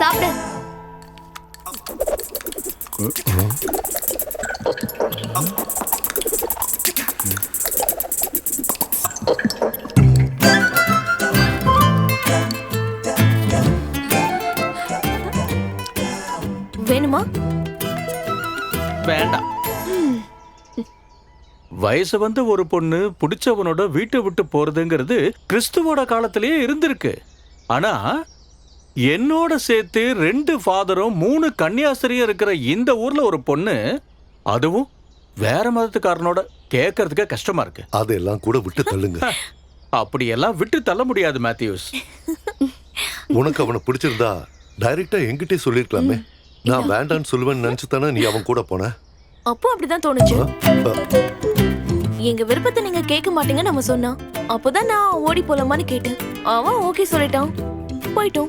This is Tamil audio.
சாப்பிடு. வேணுமா? வேண்டாம். வயசு வந்து ஒரு பொண்ணு பிடிச்சவனோட வீட்டை விட்டு போறதுங்கிறது கிறிஸ்துவோட காலத்திலேயே இருந்திருக்கு. ஆனா என்னோட சேர்த்து 2 ஃபாதரும் 3 கன்னியாஸ்திரியும் இருக்கிற இந்த ஊர்ல ஒரு பொண்ணு, அதுவும் வேற மதத்துக்காரனோட, கேட்கறதுக்கே கஷ்டமா இருக்கு. அதெல்லாம் கூட விட்டு தள்ளுங்க. அப்படியெல்லாம் விட்டு தள்ள முடியாது மேத்யூஸ். உனக்கு அவனை பிடிச்சிருந்தா டைரக்டா என்கிட்டே சொல்லிருக்கலாமே. நான் வேண்டான்னு சொல்லுவேன்னு நினைச்சு தானே நீ அவன் கூட போன. அப்போ அப்படிதான் தோணுச்சு. எங்க விருப்பத்தை நீங்க கேட்க மாட்டீங்க நம்ம சொன்னா, அப்போதான் நான் ஓடி போலாமான்னு கேட்டேன். அவன் ஓகே சொல்லிட்டான், போயிட்டோம்.